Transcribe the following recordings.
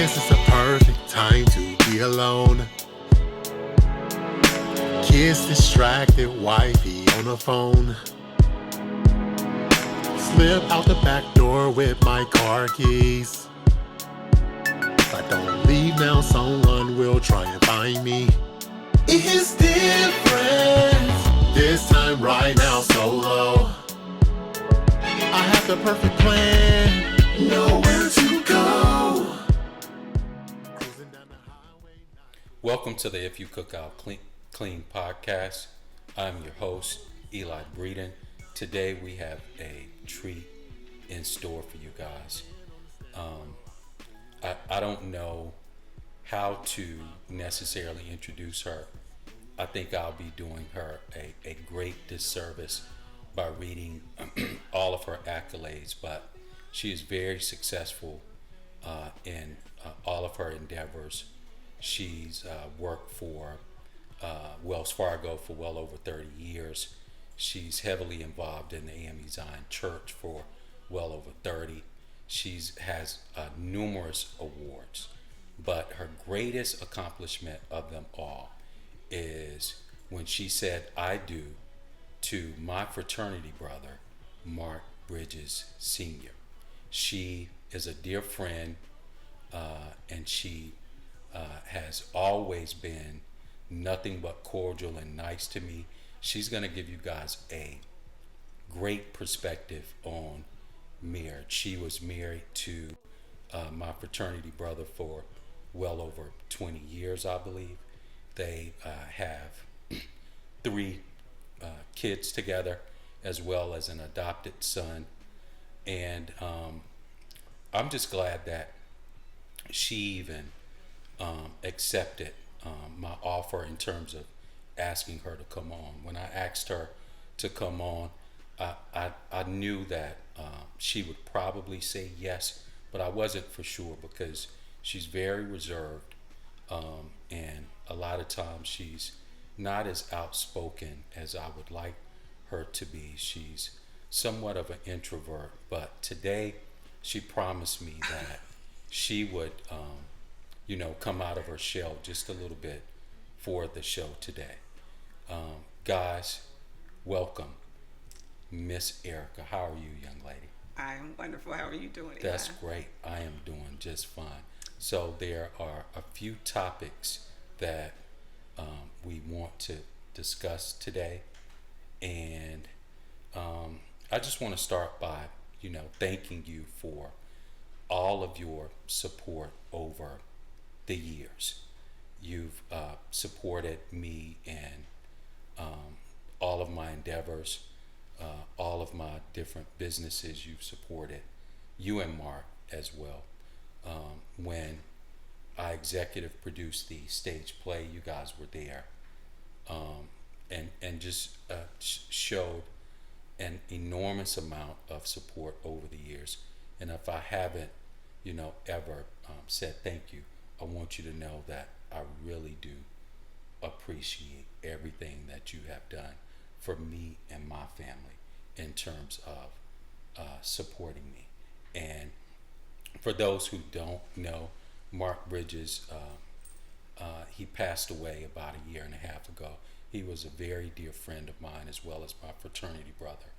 This is a perfect time to be alone. Kids distracted, wifey on the phone. Slip out the back door with my car keys. If I don't leave now, someone will try and find me. It's different this time right now, solo. I have the perfect plan, nowhere to go. Cruising down the highway. Welcome to the If You Cook Out Clean podcast. I'm your host, Eli Breeden. Today we have a treat in store for you guys. I don't know how to necessarily introduce her. I think I'll be doing her a great disservice by reading all of her accolades, but she is very successful in all of her endeavors. She's worked for Wells Fargo for well over 30 years. She's heavily involved in the AME Zion Church for well over 30. She has numerous awards, but her greatest accomplishment of them all is when she said "I do" to my fraternity brother, Mark Bridges Sr. She is a dear friend, and she has always been nothing but cordial and nice to me. She's going to give you guys a great perspective on marriage. She was married to my fraternity brother for well over 20 years, I believe. They have 3 kids together, as well as an adopted son. And I'm just glad that she even accepted my offer in terms of asking her to come on. When I asked her to come on, I knew that she would probably say yes, but I wasn't for sure because she's very reserved, and a lot of times she's not as outspoken as I would like her to be. She's somewhat of an introvert, but today she promised me that she would, come out of her shell just a little bit for the show today. Guys, welcome, Miss Erica. How are you, young lady? I am wonderful. How are you doing, Eli? That's great. I am doing just fine. So there are a few topics that we want to discuss today, and I just want to start by, thanking you for all of your support over the years. You've supported me in all of my endeavors, all of my different businesses. You've supported you and Mark as well. When I executive produced the stage play, you guys were there, and just showed an enormous amount of support over the years. And if I haven't, ever said thank you, I want you to know that I really do appreciate everything that you have done for me and my family in terms of supporting me. And for those who don't know, Mark Bridges, he passed away about a year and a half ago. He was a very dear friend of mine, as well as my fraternity brother,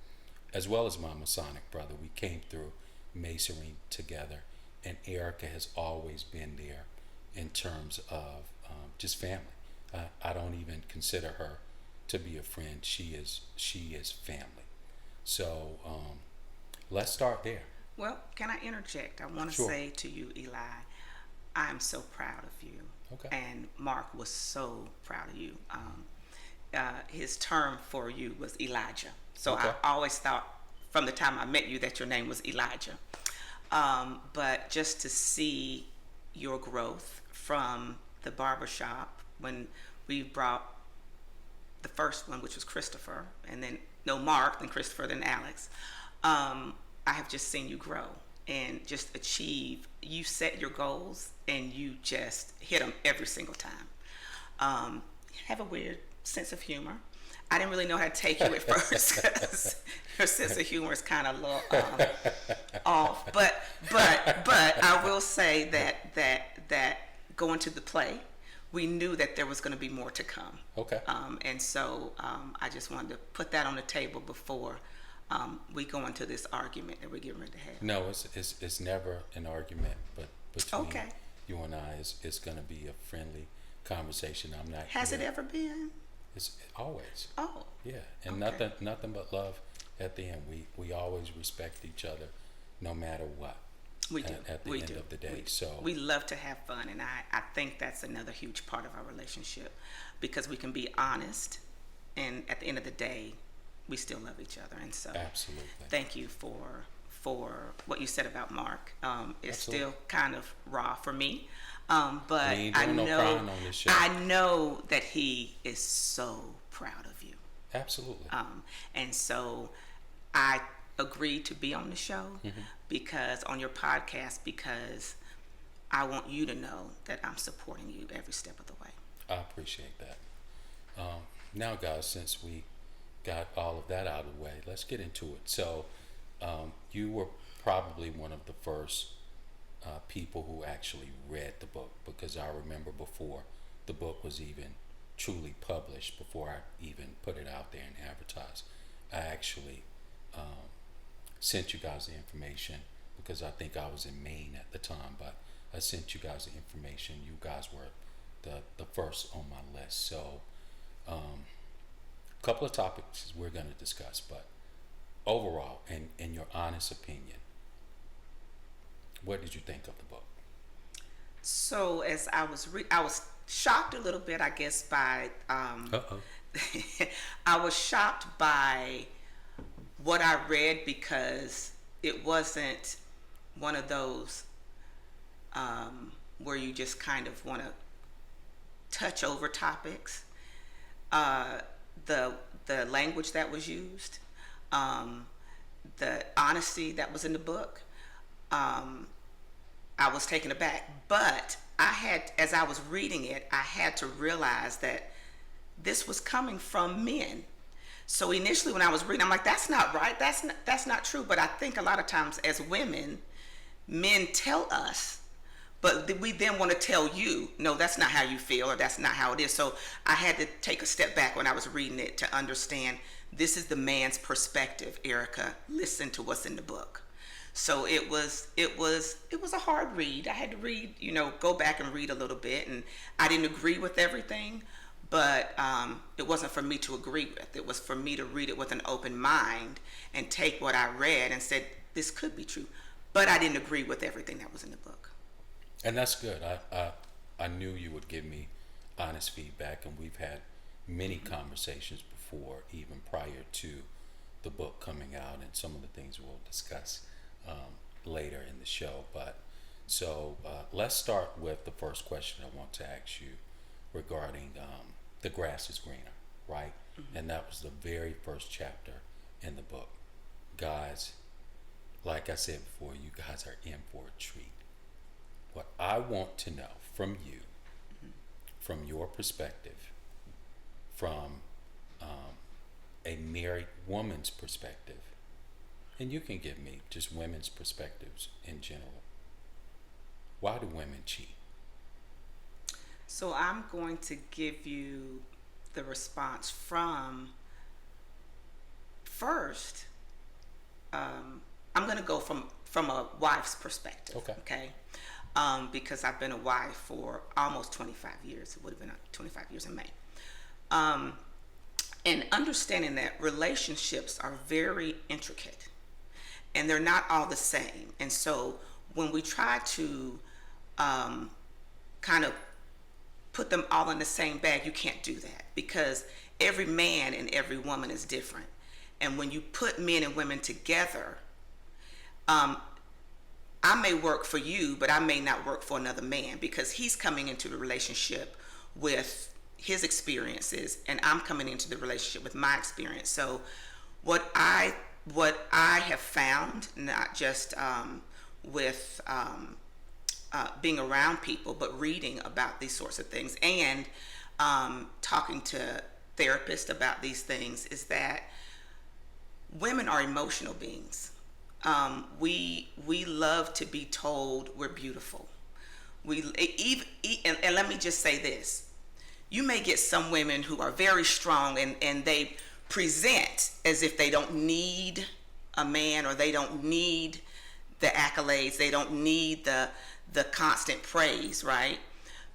as well as my Masonic brother. We came through Masonry together, and Erica has always been there in terms of just family. I don't even consider her to be a friend. She is family. So let's start there. Well, can I interject? I want to Sure. say to you, Eli, I'm so proud of you. Okay. And Mark was so proud of you. His term for you was Elijah. So Okay. I always thought from the time I met you that your name was Elijah. But just to see your growth from the barbershop when we brought the first one, which was Christopher, and then Mark, then Christopher, then Alex. I have just seen you grow and just achieve. You set your goals and you just hit them every single time. You have a weird sense of humor. I didn't really know how to take you at first because your sense of humor is kind of a little off. But I will say that going to the play, we knew that there was going to be more to come. Okay. And so I just wanted to put that on the table before we go into this argument that we're getting ready to have. No, it's never an argument, but between Okay. you and I, it's going to be a friendly conversation. I'm not. Has it here- ever been? It's always. Oh, Yeah, and Okay. nothing but love at the end. We always respect each other, no matter what. we do. At the we end do. of the day, we, so we love to have fun, and I think that's another huge part of our relationship because we can be honest, and at the end of the day, we still love each other. And so, absolutely. thank you for what you said about Mark. It's Absolutely. still kind of raw for me, but We ain't I doing no know crying on this show. I know that he is so proud of you. Absolutely. And so I agreed to be on the show because on your podcast because I want you to know that I'm supporting you every step of the way. I appreciate that. Now, guys, since we got all of that out of the way, let's get into it. So, you were probably one of the first people who actually read the book, because I remember before the book was even truly published, before I even put it out there and advertised, I actually sent you guys the information because I think I was in Maine at the time, but I sent you guys the information. You guys were the first on my list. So, a couple of topics we're going to discuss, but overall, in your honest opinion, what did you think of the book? So as I was shocked a little bit, I guess, by Uh-oh. I was shocked by what I read because it wasn't one of those where you just kind of want to touch over topics. The language that was used, the honesty that was in the book, I was taken aback. But as I was reading it, I had to realize that this was coming from men. So initially when I was reading, I'm like, that's not right. That's not true. But I think a lot of times as women, men tell us, but we then want to tell you, no, that's not how you feel, or that's not how it is. So I had to take a step back when I was reading it to understand this is the man's perspective, Erica. Listen to what's in the book. So it was a hard read. I had to read, go back and read a little bit, and I didn't agree with everything, but it wasn't for me to agree with. It was for me to read it with an open mind and take what I read and said, this could be true. But I didn't agree with everything that was in the book. And that's good. I knew you would give me honest feedback, and we've had many conversations before, even prior to the book coming out, and some of the things we'll discuss later in the show. But so let's start with the first question I want to ask you regarding the grass is greener, right? Mm-hmm. And that was the very first chapter in the book. Guys, like I said before, you guys are in for a treat. What I want to know from you, from your perspective, from a married woman's perspective, and you can give me just women's perspectives in general. Why do women cheat? So I'm going to give you the response from first. I'm going to go from a wife's perspective. Okay. Because I've been a wife for almost 25 years. It would have been 25 years in May. And understanding that relationships are very intricate and they're not all the same. And so when we try to kind of put them all in the same bag, you can't do that because every man and every woman is different. And when you put men and women together, I may work for you, but I may not work for another man because he's coming into the relationship with his experiences and I'm coming into the relationship with my experience. So what I have found, not just with being around people, but reading about these sorts of things and talking to therapists about these things, is that women are emotional beings. We love to be told we're beautiful. And let me just say this. You may get some women who are very strong and they present as if they don't need a man, or they don't need the accolades, they don't need the constant praise, right?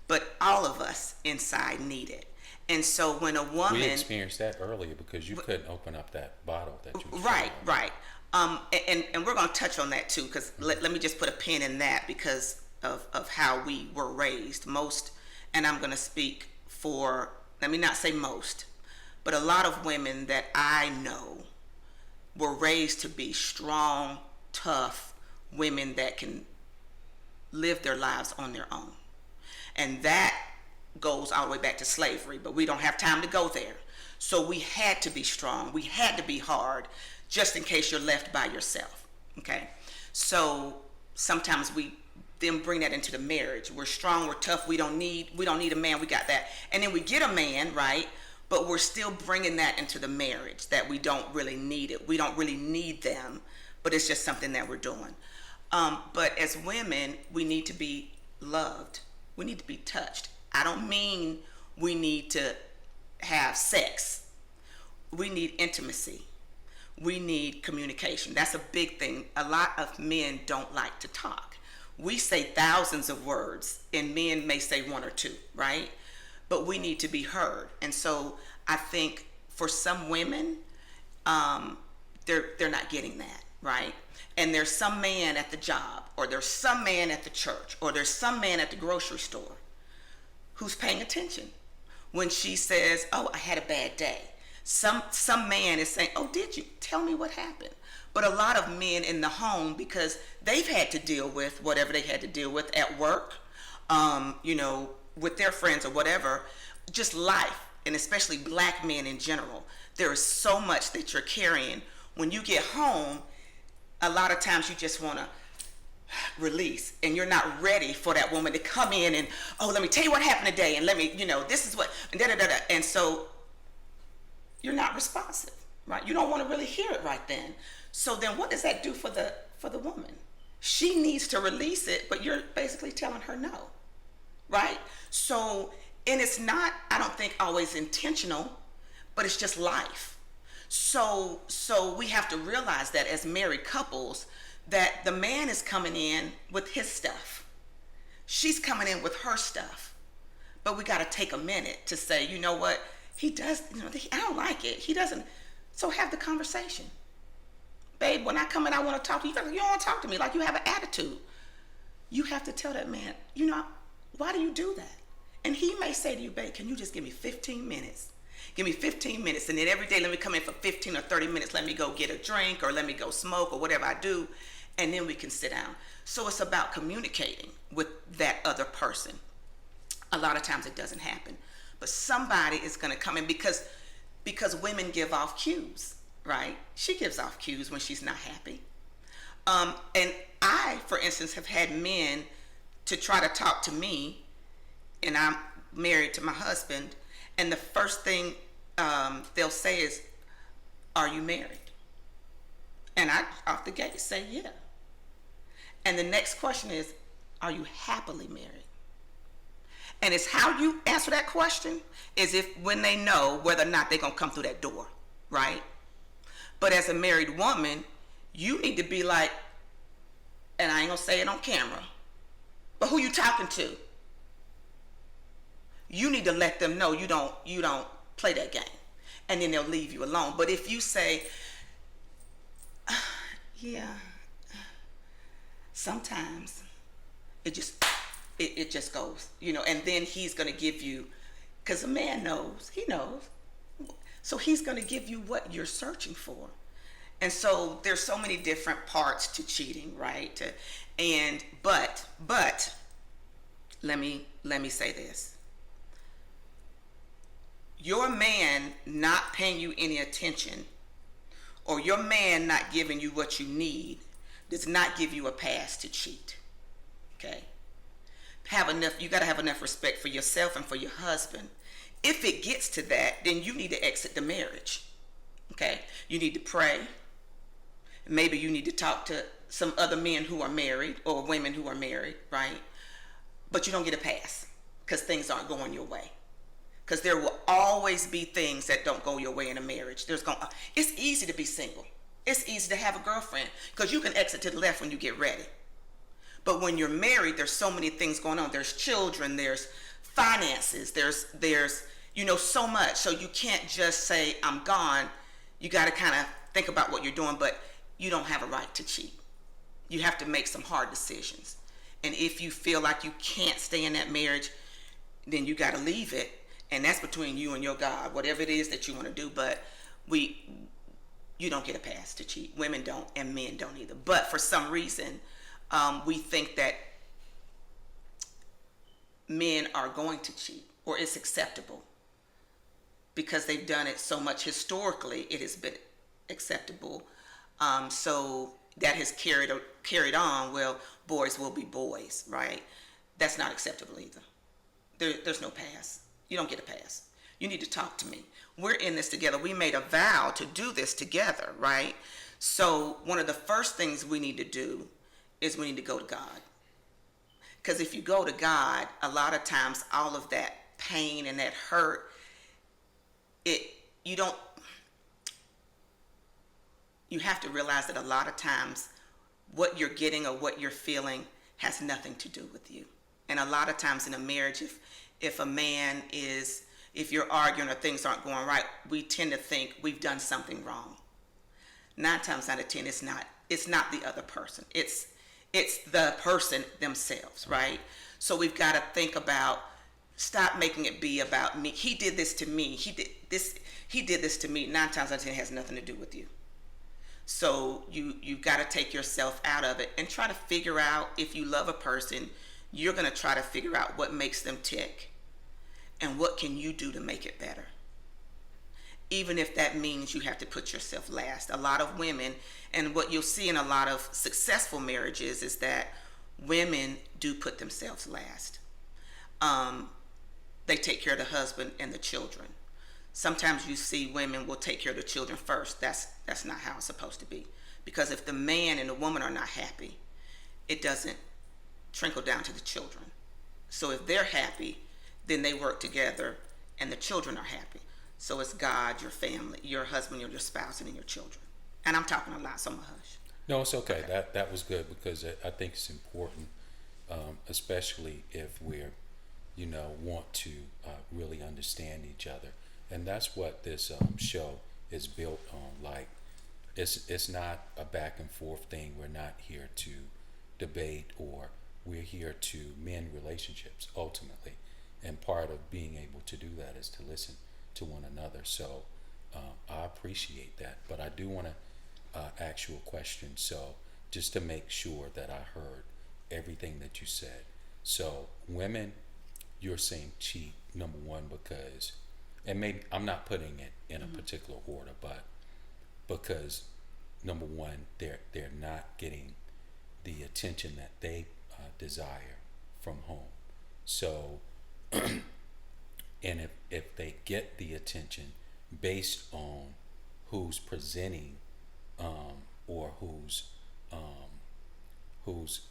But all of us inside need it. And so when a woman... We experienced that earlier because you couldn't open up that bottle that you... Right. And we're going to touch on that too, because let me just put a pin in that because of how we were raised. Most, and I'm going to speak for, let me not say most, but a lot of women that I know were raised to be strong, tough women that can live their lives on their own. And that goes all the way back to slavery, but we don't have time to go there. So we had to be strong. We had to be hard, just in case you're left by yourself, okay? So sometimes we then bring that into the marriage. We're strong, we're tough, we don't need a man, we got that. And then we get a man, right? But we're still bringing that into the marriage, that we don't really need it. We don't really need them, but it's just something that we're doing. But as women, we need to be loved. We need to be touched. I don't mean we need to have sex. We need intimacy. We need communication. That's a big thing. A lot of men don't like to talk. We say thousands of words, and men may say one or two, right? But we need to be heard. And so I think for some women, they're not getting that, right? And there's some man at the job, or there's some man at the church, or there's some man at the grocery store who's paying attention when she says, oh, I had a bad day. Some man is saying, oh, did you? Tell me what happened. But a lot of men in the home, because they've had to deal with whatever they had to deal with at work, with their friends or whatever, just life, and especially black men in general. There is so much that you're carrying. When you get home, a lot of times you just want to release, and you're not ready for that woman to come in and, oh, let me tell you what happened today, and let me, this is what, and da-da-da-da. And so you're not responsive, right? You don't want to really hear it right then. So then what does that do for the woman? She needs to release it, but you're basically telling her no, right? So, and it's not, I don't think, always intentional, but it's just life. So we have to realize that as married couples, that the man is coming in with his stuff. She's coming in with her stuff. But we got to take a minute to say, you know what? He does, I don't like it. He doesn't. So have the conversation. Babe, when I come in, I want to talk to you. You don't want to talk to me like you have an attitude. You have to tell that man, why do you do that? And he may say to you, babe, can you just give me 15 minutes? Give me 15 minutes, and then every day let me come in for 15 or 30 minutes. Let me go get a drink, or let me go smoke, or whatever I do, and then we can sit down. So it's about communicating with that other person. A lot of times it doesn't happen. But somebody is going to come in because women give off cues, right? She gives off cues when she's not happy. And I, for instance, have had men to try to talk to me, and I'm married to my husband, and the first thing they'll say is, are you married? And I, off the gate, say, yeah. And the next question is, are you happily married? And it's how you answer that question is if when they know whether or not they're going to come through that door, right? But as a married woman, you need to be like, and I ain't going to say it on camera, but who you talking to? You need to let them know you don't play that game, and then they'll leave you alone. But if you say, yeah, sometimes it just goes, and then he's going to give you, because a man knows, he knows, so he's going to give you what you're searching for. And so there's so many different parts to cheating, right? But let me say this. Your man not paying you any attention, or your man not giving you what you need, does not give you a pass to cheat. Okay? You got to have enough respect for yourself and for your husband. If it gets to that, then you need to exit the marriage. Okay? You need to pray. Maybe you need to talk to some other men who are married, or women who are married, right? but you don't get a pass because things aren't going your way. Because there will always be things that don't go your way in a marriage. It's easy to be single. It's easy to have a girlfriend because you can exit to the left when you get ready. But when you're married, there's so many things going on. There's children, there's finances, there's so much. So you can't just say I'm gone. You got to kind of think about what you're doing, but you don't have a right to cheat. You have to make some hard decisions. And if you feel like you can't stay in that marriage, then you got to leave it. And that's between you and your God, whatever it is that you want to do. But you don't get a pass to cheat. Women don't, and men don't either. But for some reason, we think that men are going to cheat, or it's acceptable because they've done it so much historically. It has been acceptable, so that has carried on. Well, boys will be boys, right? That's not acceptable either. There's no pass. You don't get a pass. You need to talk to me. We're in this together. We made a vow to do this together, right? So one of the first things we need to do is we need to go to God. Because if you go to God, a lot of times all of that pain and that hurt, you have to realize that a lot of times what you're getting or what you're feeling has nothing to do with you. And a lot of times in a marriage, if you're arguing or things aren't going right, we tend to think we've done something wrong. 9 times out of 10, it's not the other person. It's the person themselves, right? So we've got to think about, stop making it be about me. He did this to me. He did this to me. 9 times out of 10, it has nothing to do with you. So you've got to take yourself out of it and try to figure out, if you love a person, you're going to try to figure out what makes them tick and what can you do to make it better. Even if that means you have to put yourself last. A lot of women, and what you'll see in a lot of successful marriages, is that women do put themselves last. They take care of the husband and the children. Sometimes you see women will take care of the children first. That's not how it's supposed to be. Because if the man and the woman are not happy, it doesn't trickle down to the children. So if they're happy, then they work together and the children are happy. So it's God, your family, your husband, your spouse, and then your children. And I'm talking a lot, so I'm going to hush. No, it's okay. That was good, because I think it's important, especially if we're, want to really understand each other. And that's what this show is built on. Like, it's not a back and forth thing. We're not here to debate, or we're here to mend relationships ultimately. And part of being able to do that is to listen to one another. So I appreciate that. But I do want to ask you a question. So just to make sure that I heard everything that you said. So women, you're saying cheat, number one, because, and maybe I'm not putting it in a particular order, but because number one, they're not getting the attention that they desire from home. So, and if they get the attention based on who's presenting, or who's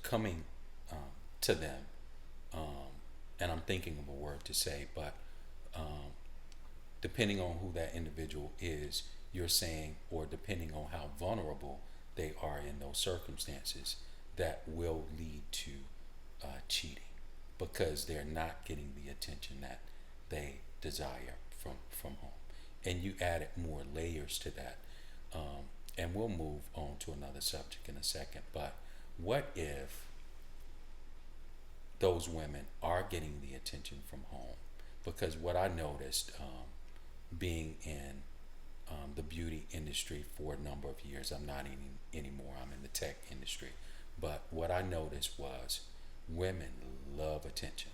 coming to them, and I'm thinking of a word to say, but depending on who that individual is, you're saying, or depending on how vulnerable they are in those circumstances, that will lead to cheating, because they're not getting the attention that they desire from home. And you added more layers to that, and we'll move on to another subject in a second. But what if those women are getting the attention from home? Because what I noticed, being in the beauty industry for a number of years, I'm not anymore, I'm in the tech industry, but what I noticed was women love attention,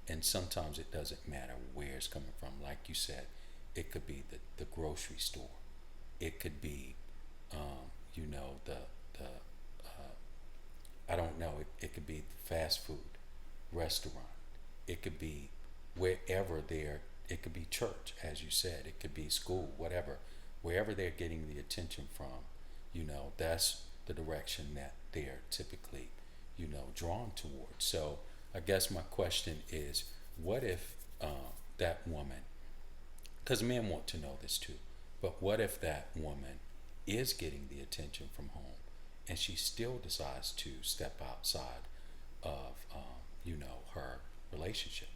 and sometimes it doesn't matter where it's coming from. Like you said, it could be the grocery store, it could be I don't know, it could be fast food restaurant, it could be wherever it could be church, as you said, it could be school, wherever they're getting the attention from, that's the direction that they're typically, drawn towards. So I guess my question is, what if that woman, because men want to know this too, but what if that woman is getting the attention from home and she still decides to step outside of, her relationship?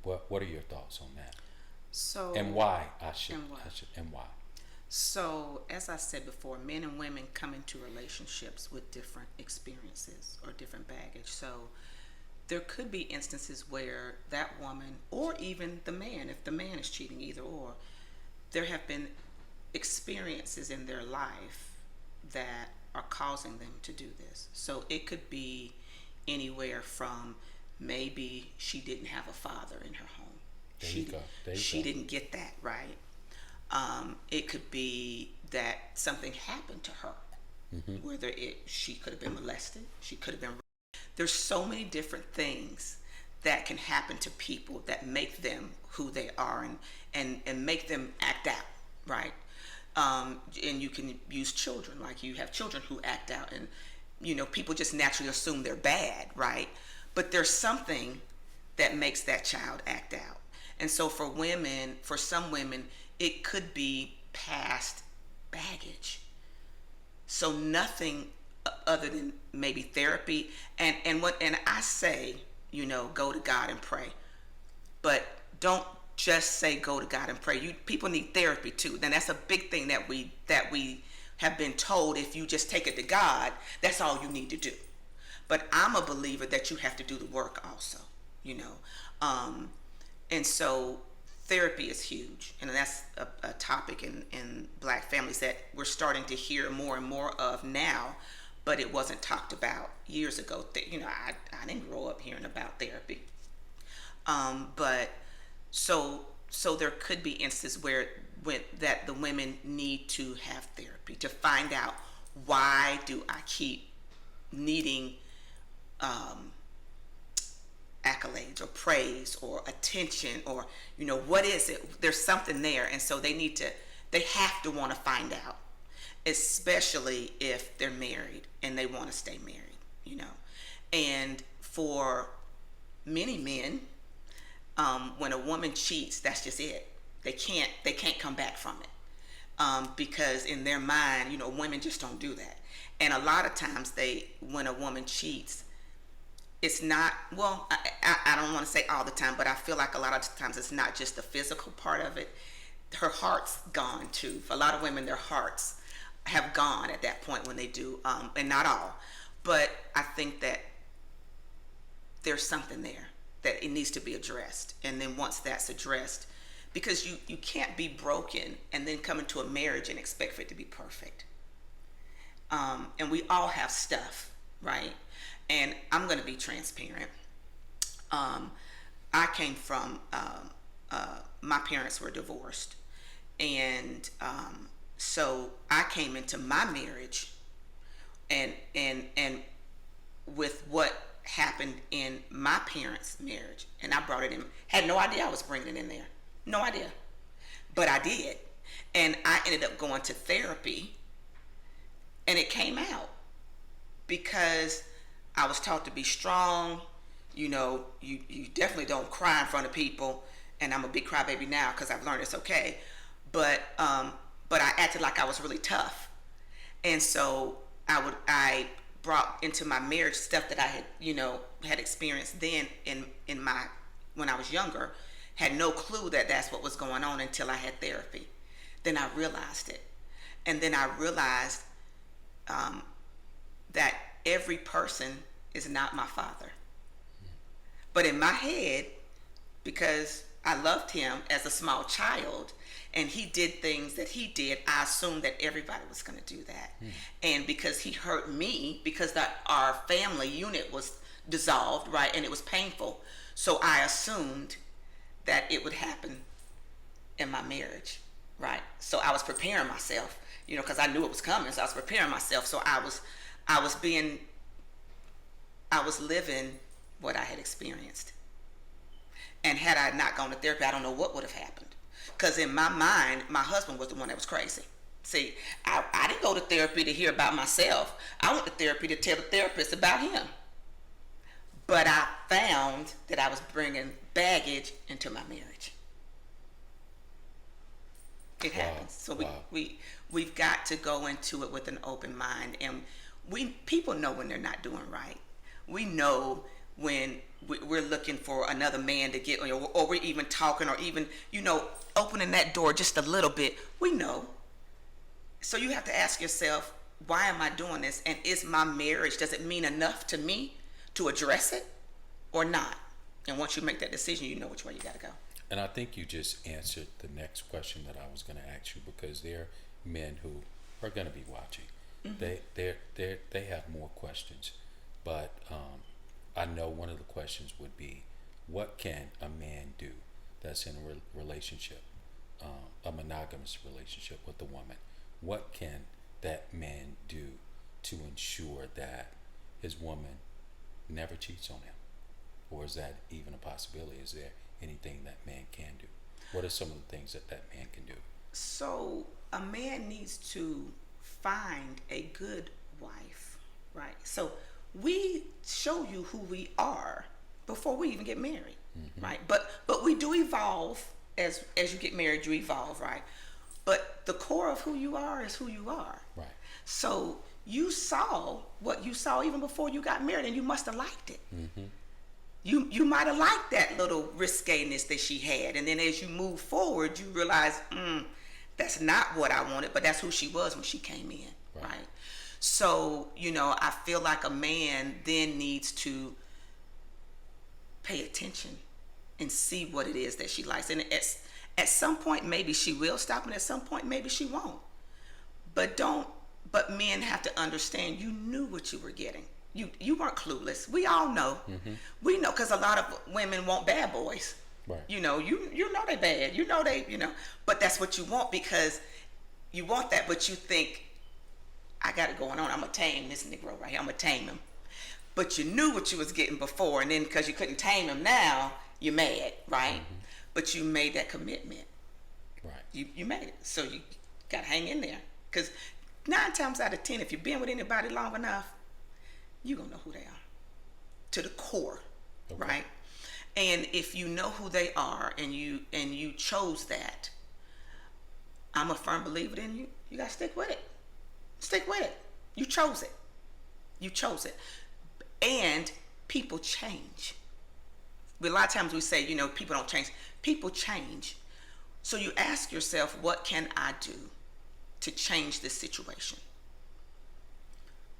What are your thoughts on that? So And why and why? So, as I said before, men and women come into relationships with different experiences or different baggage. So, there could be instances where that woman, or even the man, if the man is cheating, either or, there have been experiences in their life that are causing them to do this. So, it could be anywhere from maybe she didn't have a father in her home. There you go. She didn't get that, right? It could be that something happened to her, whether she could have been molested, she could have been. There's so many different things that can happen to people that make them who they are and make them act out, right? And you can use children, like you have children who act out, and people just naturally assume they're bad, right? But there's something that makes that child act out. And so for some women, it could be past baggage. So nothing other than maybe therapy. And I say, go to God and pray. But don't just say go to God and pray. People need therapy too. Then that's a big thing that we have been told. If you just take it to God, that's all you need to do. But I'm a believer that you have to do the work also, and so therapy is huge, and that's a topic in Black families that we're starting to hear more and more of now, but it wasn't talked about years ago. I didn't grow up hearing about therapy, but so there could be instances where that the women need to have therapy to find out, why do I keep needing accolades or praise or attention, or what is it? There's something there, and so they have to want to find out, especially if they're married and they want to stay married. And for many men, when a woman cheats, that's just it. They can't come back from it, because in their mind, women just don't do that. And a lot of times when a woman cheats, it's not, well, I don't want to say all the time, but I feel like a lot of times it's not just the physical part of it. Her heart's gone too. For a lot of women, their hearts have gone at that point when they do, and not all. But I think that there's something there that it needs to be addressed. And then once that's addressed, because you can't be broken and then come into a marriage and expect for it to be perfect. And we all have stuff, right? And I'm going to be transparent. I came from, my parents were divorced. And so I came into my marriage and with what happened in my parents' marriage. And I brought it in. Had no idea I was bringing it in there. No idea. But I did. And I ended up going to therapy. And it came out because I was taught to be strong. You definitely don't cry in front of people. And I'm a big crybaby now because I've learned it's okay. But I acted like I was really tough. And so I brought into my marriage stuff that I had experienced then when I was younger. Had no clue that that's what was going on until I had therapy. Then I realized it. And then I realized that every person is not my father. But in my head, because I loved him as a small child and he did things that he did, I assumed that everybody was going to do that. And because he hurt me, because our family unit was dissolved, right, and it was painful, so I assumed that it would happen in my marriage, right? So I was preparing myself, because I knew it was coming, so I was preparing myself. So I was living what I had experienced. And had I not gone to therapy, I don't know what would have happened. Because in my mind, my husband was the one that was crazy. See, I didn't go to therapy to hear about myself. I went to therapy to tell the therapist about him. But I found that I was bringing baggage into my marriage. It happens. So we've got to go into it with an open mind, and people know when they're not doing right. We know when we're looking for another man to get, or we're even talking, or even opening that door just a little bit. We know. So you have to ask yourself, why am I doing this? And is my marriage, does it mean enough to me to address it or not? And once you make that decision, you know which way you got to go. And I think you just answered the next question that I was going to ask you, because there are men who are going to be watching. They have more questions, but I know one of the questions would be, what can a man do that's in a relationship, a monogamous relationship with a woman? What can that man do to ensure that his woman never cheats on him? Or is that even a possibility? Is there anything that man can do? What are some of the things that man can do? So a man needs to find a good wife, right? So we show you who we are before we even get married, right? But we do evolve as you get married. You evolve, right? But the core of who you are is who you are. Right. So you saw what you saw even before you got married, and you must have liked it. You might have liked that little risqueness that she had, and then as you move forward, you realize, that's not what I wanted, but that's who she was when she came in, right? So, I feel like a man then needs to pay attention and see what it is that she likes. And at some point, maybe she will stop, and at some point, maybe she won't. But men have to understand, you knew what you were getting. You weren't clueless. We all know. We know, because a lot of women want bad boys. Right. You know they bad. But that's what you want, because you want that, but you think, I got it going on. I'm going to tame this Negro right here. I'm going to tame him. But you knew what you was getting before, and then because you couldn't tame him now, you're mad, right? But you made that commitment. Right. You made it. So you got to hang in there. Because 9 times out of 10, if you've been with anybody long enough, you're going to know who they are to the core, right? And if you know who they are and you chose that, I'm a firm believer in you. You got to stick with it. Stick with it. You chose it. You chose it. And people change. A lot of times we say, people don't change. People change. So you ask yourself, what can I do to change this situation?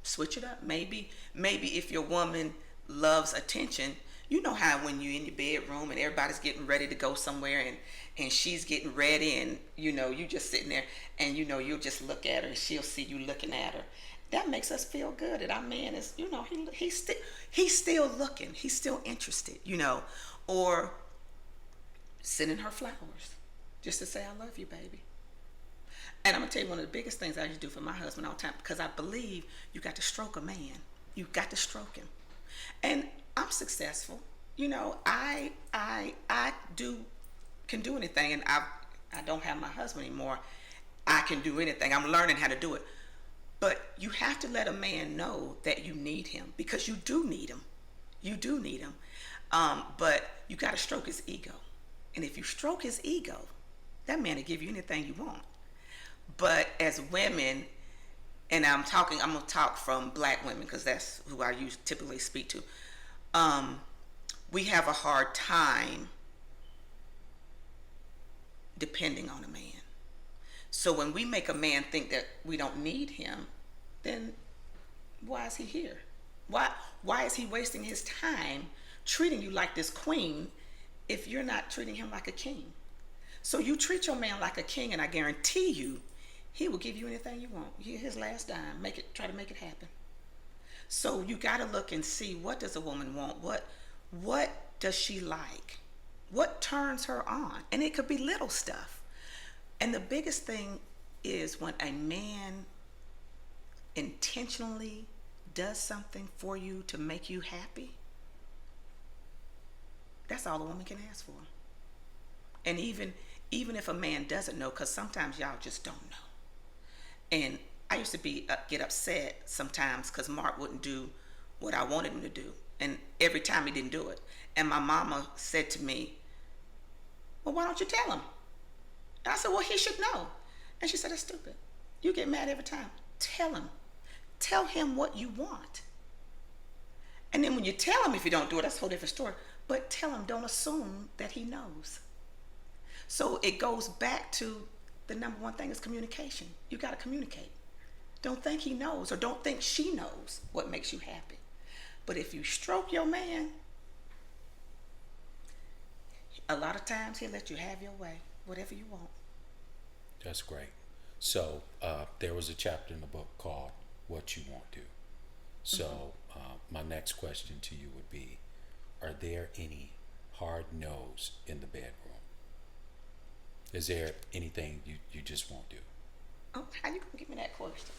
Switch it up. Maybe if your woman loves attention, you know how when you're in your bedroom and everybody's getting ready to go somewhere and she's getting ready, and you just sitting there, and you'll just look at her and she'll see you looking at her. That makes us feel good that our man is, he's still looking, he's still interested, or sending her flowers just to say, I love you, baby. And I'm gonna tell you, one of the biggest things I used to do for my husband all the time, because I believe you got to stroke a man. You got to stroke him. And I'm successful. I can do anything, and I don't have my husband anymore. I can do anything. I'm learning how to do it. But you have to let a man know that you need him, because you do need him. You do need him. But you got to stroke his ego. And if you stroke his ego, that man will give you anything you want. But as women, and I'm going to talk from black women, because that's who I typically speak to. We have a hard time depending on a man. So when we make a man think that we don't need him, then why is he here? Why is he wasting his time treating you like this queen if you're not treating him like a king? So you treat your man like a king, and I guarantee you, he will give you anything you want. His last dime. Try to make it happen. So you got to look and see, what does a woman want? What does she like? What turns her on? And it could be little stuff. And the biggest thing is when a man intentionally does something for you to make you happy. That's all a woman can ask for. And even if a man doesn't know, because sometimes y'all just don't know. And I used to get upset sometimes because Mark wouldn't do what I wanted him to do. And every time he didn't do it. And my mama said to me, well, why don't you tell him? And I said, well, he should know. And she said, that's stupid. You get mad every time. Tell him. Tell him what you want. And then when you tell him if you don't do it, that's a whole different story. But tell him, don't assume that he knows. So it goes back to the number one thing is communication. You got to communicate. Don't think he knows or don't think she knows what makes you happy. But if you stroke your man, a lot of times he'll let you have your way, whatever you want. That's great. So there was a chapter in the book called What You Won't Do. So my next question to you would be, are there any hard no's in the bedroom? Is there anything you just won't do? Oh, how you gonna give me that question?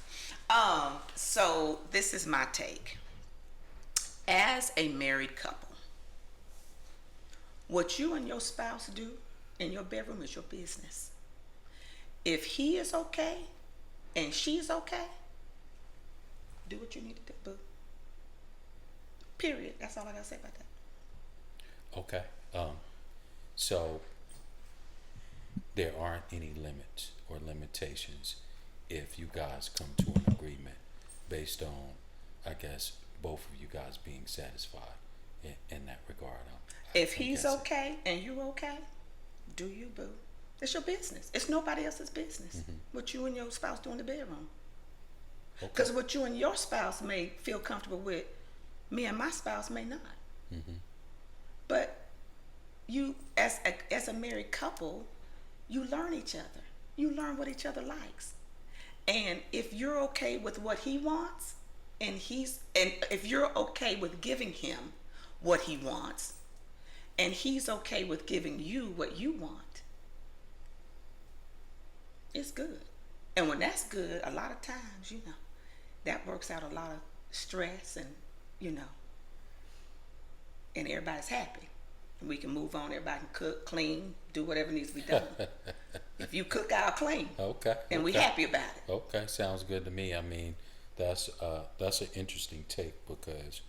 So this is my take. As a married couple, what you and your spouse do in your bedroom is your business. If he is okay and she's okay, do what you need to do, boo. Period. That's all I gotta say about that. Okay. So there aren't any limits or limitations if you guys come to an agreement based on, I guess, both of you guys being satisfied in that regard. If he's okay and you're okay, do you, boo. It's your business. It's nobody else's business. What you and your spouse do in the bedroom. Because what you and your spouse may feel comfortable with, me and my spouse may not. But you, as a married couple, you learn each other. You learn what each other likes. And if you're okay with what he wants, and if you're okay with giving him what he wants, and he's okay with giving you what you want, it's good. And when that's good, a lot of times, that works out a lot of stress and, and everybody's happy. We can move on. Everybody can cook, clean, do whatever needs to be done. If you cook, I'll clean. Okay. And we happy about it. Okay, sounds good to me. I mean, that's an interesting take, because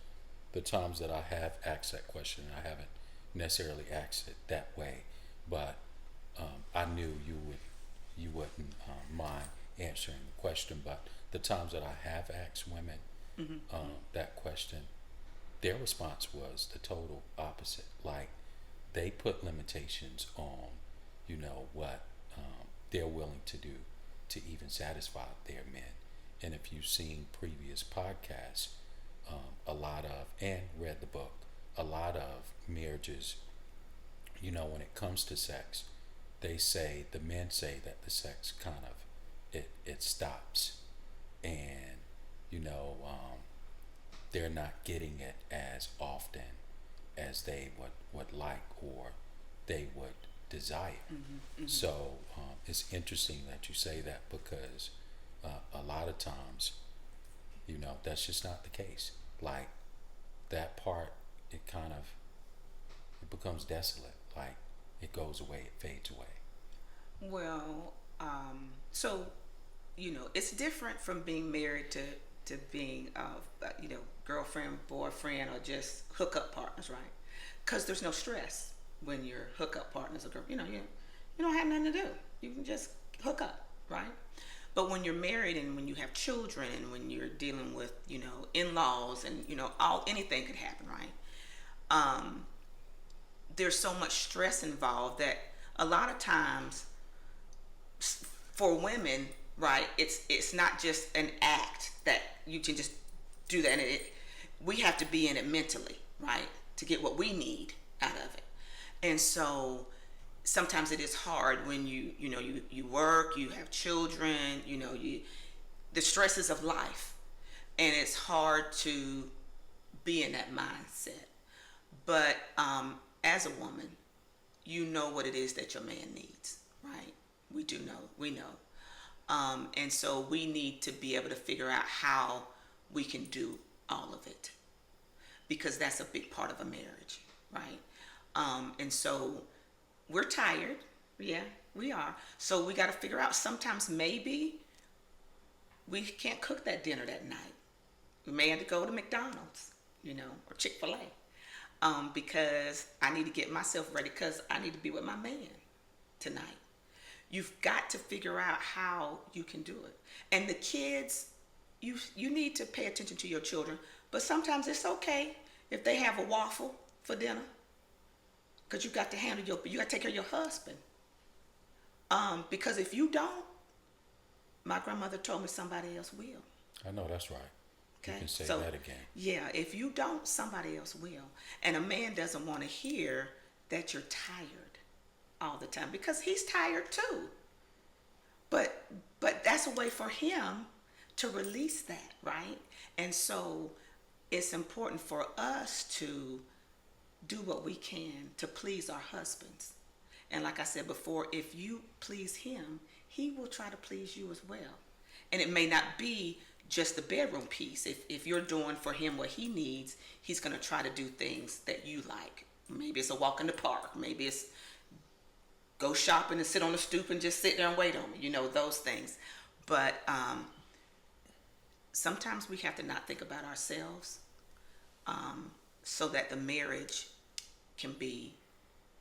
the times that I have asked that question, I haven't necessarily asked it that way, but I knew you wouldn't mind answering the question. But the times that I have asked women that question, their response was the total opposite. Like, they put limitations on, what they're willing to do to even satisfy their men. And if you've seen previous podcasts, and read the book, a lot of marriages, when it comes to sex, the men say that the sex kind of, it stops, and, they're not getting it as often as they would like or they would desire. So it's interesting that you say that, because a lot of times, that's just not the case. Like, that part, it becomes desolate. Like, it goes away, it fades away. Well, so, it's different from being married to being, girlfriend, boyfriend, or just hookup partners, right? Because there's no stress when you're hookup partners or girl. You don't have nothing to do. You can just hook up, right? But when you're married and when you have children and when you're dealing with, in-laws and, anything could happen, right? There's so much stress involved that a lot of times for women, right, it's not just an act that you can just do that. And we have to be in it mentally, right, to get what we need out of it. And so sometimes it is hard when you work, you have children, the stresses of life, and it's hard to be in that mindset. But as a woman, you know what it is that your man needs, right? We do know, we know. And so we need to be able to figure out how we can do all of it, because that's a big part of a marriage, right? And so we're tired. Yeah, we are. So we got to figure out, sometimes maybe we can't cook that dinner that night. We may have to go to McDonald's. or Chick-fil-A, because I need to get myself ready because I need to be with my man tonight. You've got to figure out how you can do it. And the kids, you need to pay attention to your children, but sometimes it's okay if they have a waffle for dinner, because you got to you got to take care of your husband. Because if you don't, my grandmother told me somebody else will. I know that's right. Okay? You can say So, that again. yeah, if you don't, somebody else will. And a man doesn't want to hear that you're tired all the time, because he's tired too. But that's a way for him to release that, right? And so it's important for us to do what we can to please our husbands. And like I said before, if you please him, he will try to please you as well. And it may not be just the bedroom piece. If you're doing for him what he needs, he's going to try to do things that you like. Maybe it's a walk in the park. Maybe it's go shopping and sit on the stoop and just sit there and wait on me. Those things. But sometimes we have to not think about ourselves, so that the marriage can be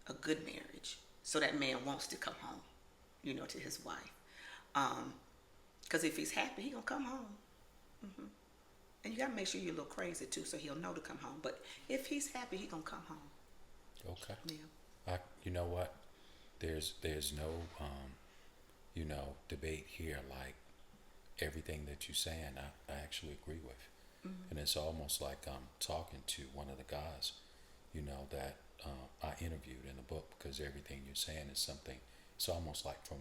a good marriage. So that man wants to come home, to his wife. Because if he's happy, he's going to come home. And you got to make sure you're a little crazy too, so he'll know to come home. But if he's happy, he's going to come home. Okay. Yeah. You know what? There's no, debate here. Like everything that you're saying, I actually agree with. And it's almost like I'm talking to one of the guys, that I interviewed in the book, because everything you're saying is something, it's almost like from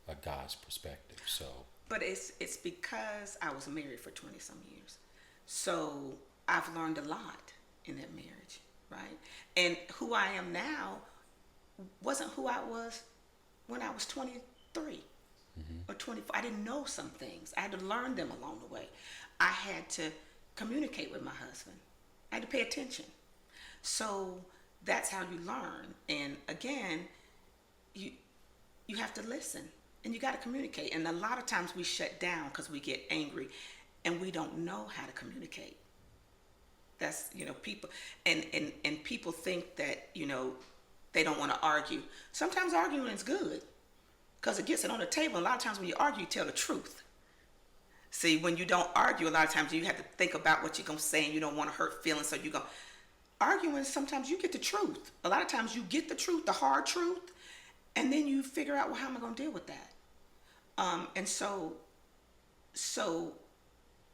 a guy's perspective. So. But it's because I was married for 20 some years. So I've learned a lot in that marriage, right? And who I am now wasn't who I was when I was 23 or 24. I didn't know some things. I had to learn them along the way. I had to communicate with my husband. I had to pay attention. So that's how you learn. And again, you have to listen. And you got to communicate. And a lot of times we shut down because we get angry and we don't know how to communicate. That's, people, and people think that, they don't want to argue. Sometimes arguing is good because it gets it on the table. A lot of times when you argue, you tell the truth. See, when you don't argue, a lot of times you have to think about what you're going to say, and you don't want to hurt feelings. So you go arguing. Sometimes you get the truth. A lot of times you get the truth, the hard truth. And then you figure out, well, how am I going to deal with that? And so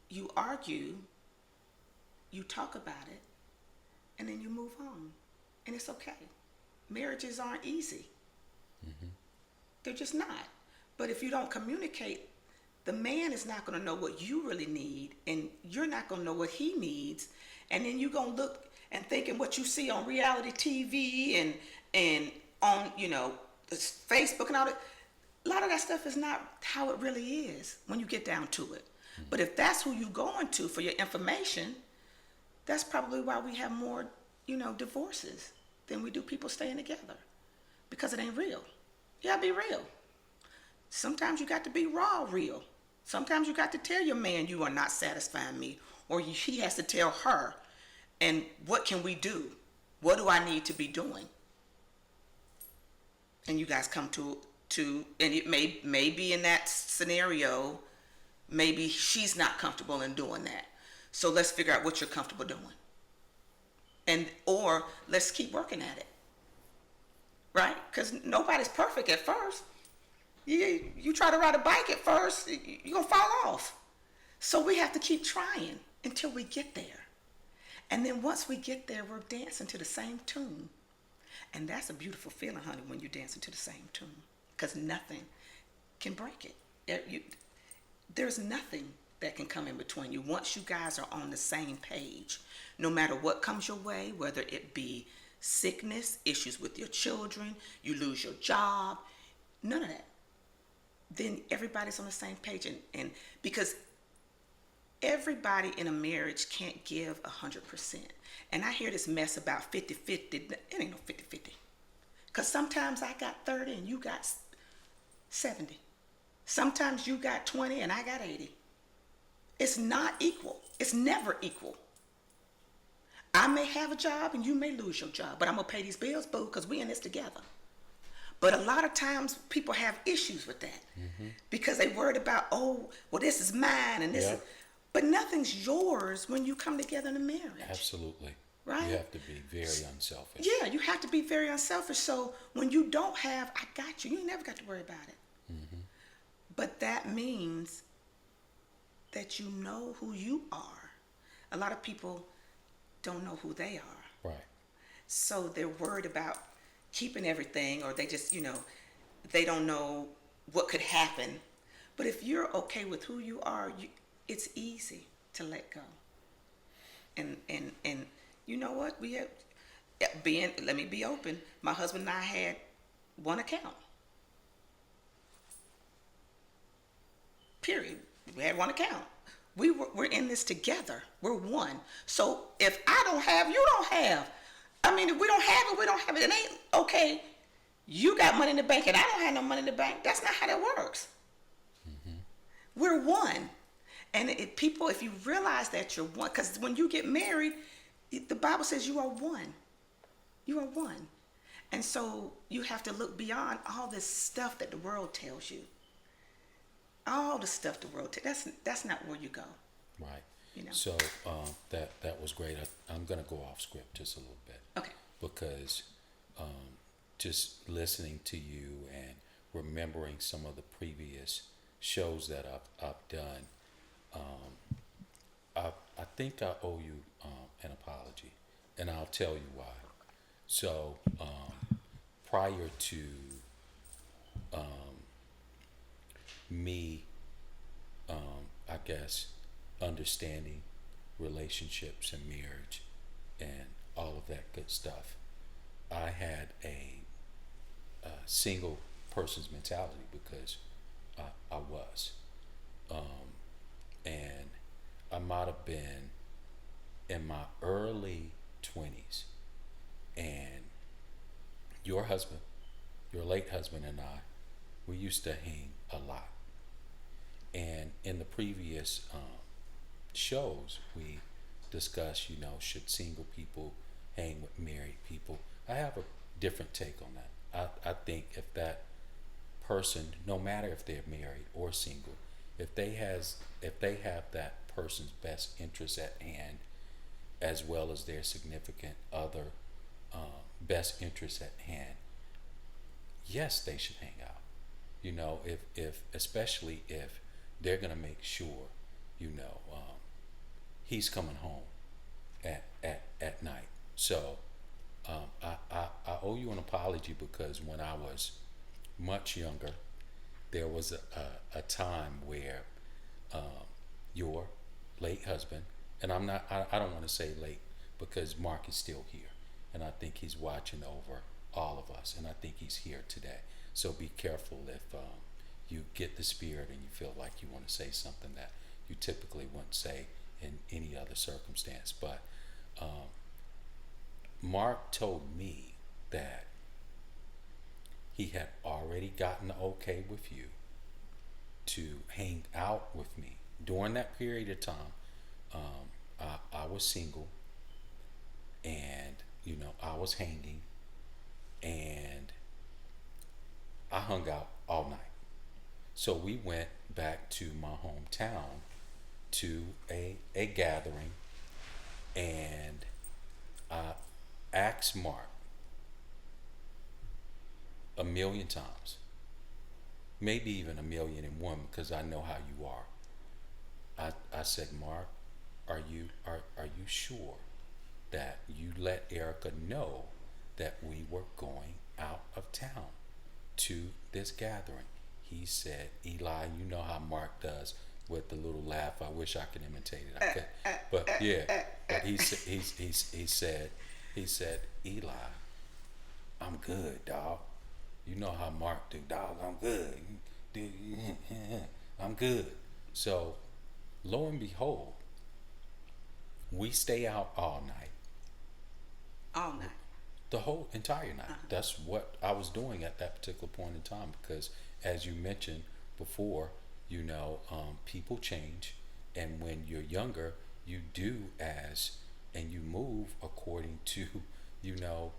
you argue, you talk about it, and then you move on. And it's okay. Marriages aren't easy. They're just not. But if you don't communicate, the man is not going to know what you really need, and you're not going to know what he needs. And then you're going to look and thinking what you see on reality TV and on, Facebook and all that. A lot of that stuff is not how it really is when you get down to it. But if that's who you're going to for your information, that's probably why we have more, divorces than we do people staying together, because it ain't real. You gotta be real. Sometimes you got to be raw real. Sometimes you got to tell your man you are not satisfying me, or he has to tell her. And what can we do? What do I need to be doing? And you guys come to and it may be in that scenario, maybe she's not comfortable in doing that. So let's figure out what you're comfortable doing. Or let's keep working at it. Right? Because nobody's perfect at first. You try to ride a bike at first, you're going to fall off. So we have to keep trying until we get there. And then once we get there, we're dancing to the same tune. And that's a beautiful feeling, honey, when you're dancing to the same tune. Because nothing can break it. There's nothing that can come in between you. Once you guys are on the same page, no matter what comes your way, whether it be sickness, issues with your children, you lose your job, none of that. Then everybody's on the same page. And because everybody in a marriage can't give 100%. And I hear this mess about 50-50. It ain't no 50-50. Because sometimes I got 30 and you got 70. Sometimes you got 20 and I got 80. It's not equal. It's never equal. I may have a job and you may lose your job, but I'm gonna pay these bills, boo, because we in this together. But a lot of times people have issues with that because they worried about, oh, well, this is mine and this Yep. is, but nothing's yours when you come together in a marriage. Absolutely. Right? You have to be very unselfish. Yeah, you have to be very unselfish. So when you don't have, I got you. You ain't never got to worry about it. But that means that you know who you are. A lot of people don't know who they are. Right. So they're worried about keeping everything, or they just, they don't know what could happen. But if you're okay with who you are, it's easy to let go. And you know what? We have let me be open. My husband and I had one account. Period. We had one account. We're in this together. We're one. So if I don't have, you don't have. I mean, if we don't have it, we don't have it. It ain't okay. You got money in the bank and I don't have no money in the bank. That's not how that works. We're one. And if you realize that you're one, because when you get married, the Bible says you are one. You are one. And so you have to look beyond all this stuff that the world tells you. All the stuff the world tells, that's not where you go. Right. You know. So that was great. I'm going to go off script just a little bit. Okay. Because just listening to you and remembering some of the previous shows that I've done, I think I owe you an apology, and I'll tell you why. So prior to me, I guess, understanding relationships and marriage and all of that good stuff, I had a single person's mentality because I was. And I might have been in my early 20s, and your late husband and I, we used to hang a lot. And in the previous shows, we discussed, should single people hang with married people? I have a different take on that. I think if that person, no matter if they're married or single, if they have that person's best interest at hand, as well as their significant other best interest at hand, yes, they should hang out. If especially if they're gonna make sure, he's coming home at night. So I owe you an apology because when I was much younger, there was a time where your late husband, and I don't want to say late because Mark is still here, and I think he's watching over all of us, and I think he's here today. So be careful if you get the spirit and you feel like you want to say something that you typically wouldn't say in any other circumstance. But Mark told me that he had already gotten the okay with you to hang out with me. During that period of time, I was single, and I was hanging, and I hung out all night. So we went back to my hometown to a gathering, and I asked Mark a million times, maybe even 1,000,001, because I know how you are. I said, Mark, are you sure that you let Erica know that we were going out of town to this gathering? He said, Eli, you know how Mark does with the little laugh. I wish I could imitate it. I could, but yeah. But he said, Eli, I'm good, dog. You know how Mark do, dog. I'm good. I'm good. So, lo and behold, we stay out all night. All night. The whole entire night. That's what I was doing at that particular point in time, because as you mentioned before, people change, and when you're younger, you do as and you move according to, you know,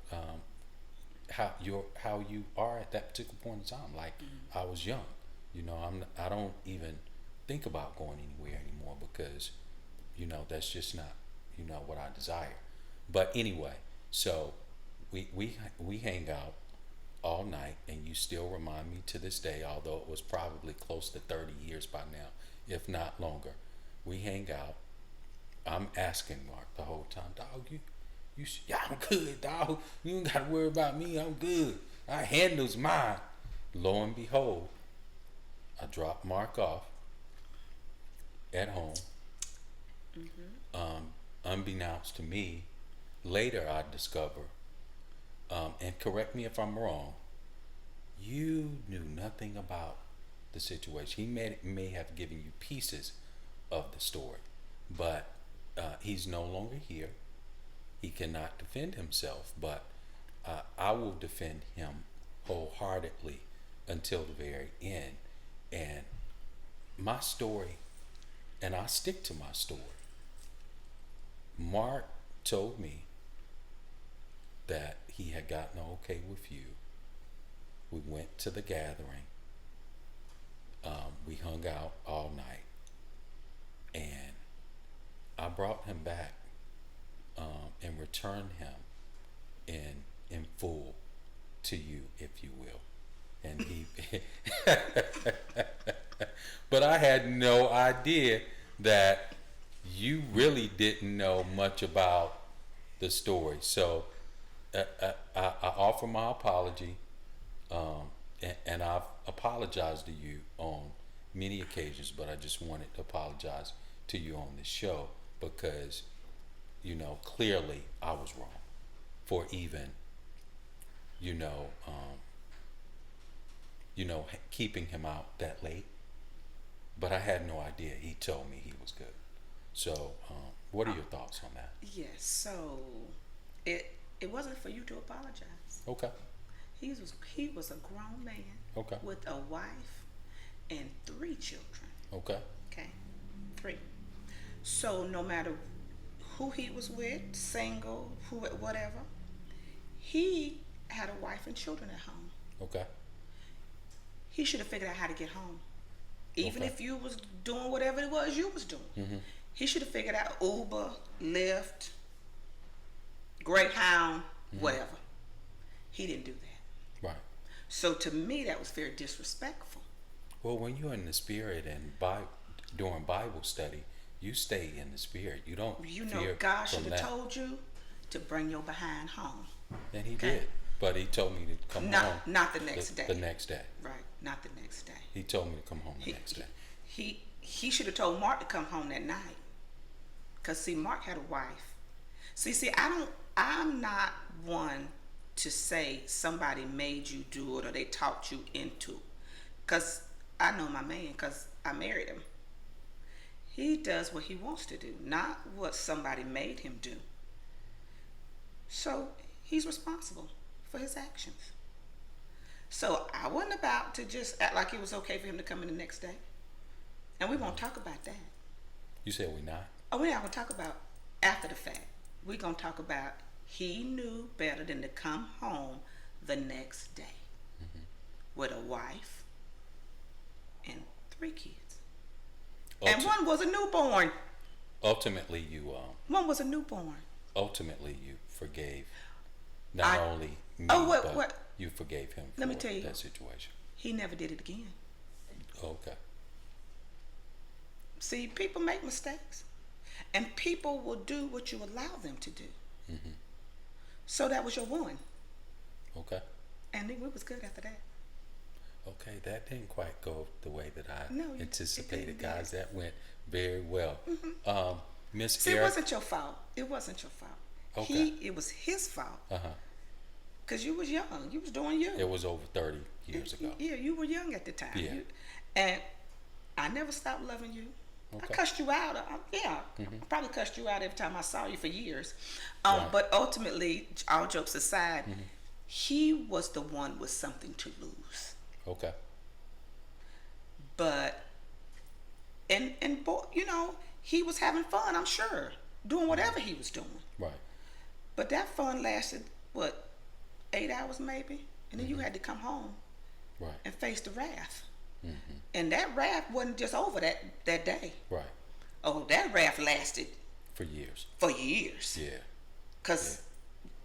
how you are at that particular point in time. Like I was young, you know, I don't even think about going anywhere anymore because, you know, that's just not, you know, what I desire. But anyway, so we hang out all night, and you still remind me to this day, although it was probably close to 30 years by now, if not longer. We hang out. I'm asking Mark the whole time, dog, yeah, I'm good, dog. You ain't gotta worry about me. I'm good. I handles mine. Lo and behold, I drop Mark off at home. Unbeknownst to me, later I discover, and correct me if I'm wrong, you knew nothing about the situation. He may have given you pieces of the story, but he's no longer here. He cannot defend himself, but I will defend him wholeheartedly until the very end. And my story, and I stick to my story. Mark told me that he had gotten okay with you. We went to the gathering. We hung out all night, and I brought him back and returned him in full to you, if you will. And he, but I had no idea that you really didn't know much about the story. So I offer my apology, and I've apologized to you on many occasions, but I just wanted to apologize to you on this show because, you know, clearly I was wrong for even, you know, keeping him out that late. But I had no idea. He told me he was good. So, what are your thoughts on that? Yes. So, it wasn't for you to apologize. Okay. He was a grown man. Okay. With a wife and 3 children. Okay. Okay, 3. So no matter who he was with, single, whatever, he had a wife and children at home. Okay. He should have figured out how to get home. Even Okay. if you was doing whatever it was you was doing. Mm-hmm. He should have figured out Uber, Lyft, Greyhound, whatever. He didn't do that. Right. So to me, that was very disrespectful. Well, when you're in the spirit and during Bible study, you stay in the spirit. You don't You know, fear God should from have that. told you to bring your behind home. And he Okay. did. But he told me to come home. Not the next day. The next day. Right, not the next day. He told me to come home the next day. He should have told Mark to come home that night. Cause see, Mark had a wife. See, I'm not one to say somebody made you do it or they talked you into. Cause I know my man, cause I married him. He does what he wants to do, not what somebody made him do. So he's responsible for his actions. So I wasn't about to just act like it was okay for him to come in the next day. And we won't talk about that. You said we not? Oh, we're not going to talk about after the fact. We're going to talk about he knew better than to come home the next day with a wife and 3 kids. And one was a newborn. Ultimately, you One was a newborn. ultimately you forgave not only me, what- but you forgave him Let me for tell you. that situation. He never did it again. Okay. See, people make mistakes. And people will do what you allow them to do. So that was your one. Okay. And then we was good after that. Okay, that didn't quite go the way that I No, it anticipated, didn't. guys. That went very well. Miss See, it Eric. wasn't your fault. It wasn't your fault. Okay. It was his fault. Uh-huh. Because you was young. You was doing you. It was over 30 years ago. Yeah, you were young at the time. Yeah. And I never stopped loving you. Okay. I cussed you out. I probably cussed you out every time I saw you for years. Right. But ultimately, all jokes aside, he was the one with something to lose. Okay. But, and boy, you know, he was having fun, I'm sure. doing whatever he was doing. Right. But that fun lasted, what, 8 hours maybe? And then you had to come home Right. and face the wrath. And that wrath wasn't just over that day. Right. Oh, that wrath lasted For years. for years. Yeah. Because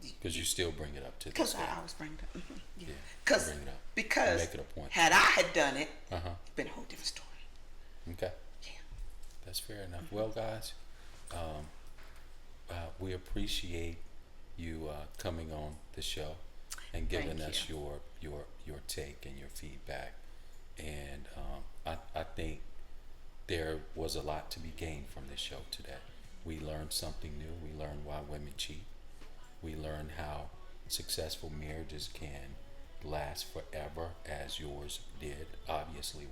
Because you still bring it up to this day. I always bring it up. Yeah. Because Bring it up. because Make it a point. had I had done it, Uh-huh. it'd been a whole different story. Okay. Yeah. That's fair enough. Well, guys, we appreciate you coming on the show and giving Thank us your take and your feedback. And I think there was a lot to be gained from this show today. We learned something new. We learned why women cheat. We learned how successful marriages can last forever, as yours did. Obviously,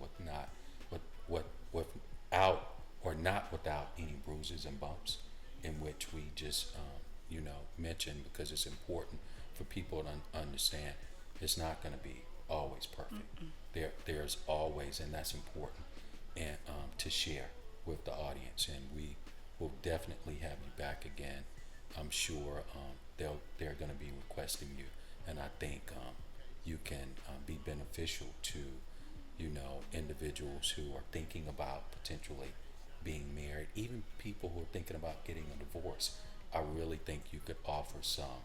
without any bruises and bumps, in which we just mention, because it's important for people to understand. It's not going to be always perfect. There's always, and that's important, and to share with the audience. And we will definitely have you back again. I'm sure they're going to be requesting you, and I think you can be beneficial to individuals who are thinking about potentially being married, even people who are thinking about getting a divorce. I really think you could offer some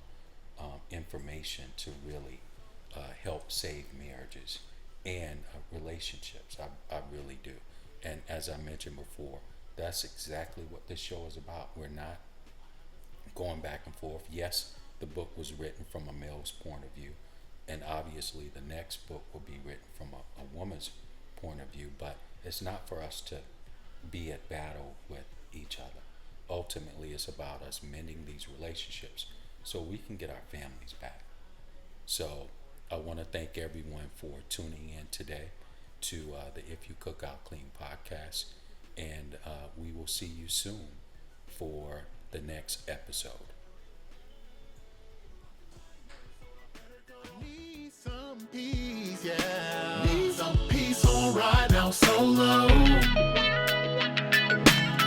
information to really help save marriages and relationships. I really do. And as I mentioned before, that's exactly what this show is about. We're not going back and forth. Yes, the book was written from a male's point of view, and obviously the next book will be written from a woman's point of view, but it's not for us to be at battle with each other. Ultimately, it's about us mending these relationships so we can get our families back. So I want to thank everyone for tuning in today to the If You Cook I'll Clean podcast, and we will see you soon for the next episode. Need some peace, yeah. Need some peace on right now, solo.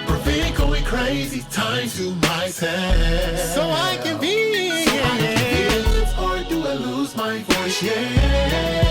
Prevent going crazy, time to myself. So I can be, or do I lose my voice, yeah.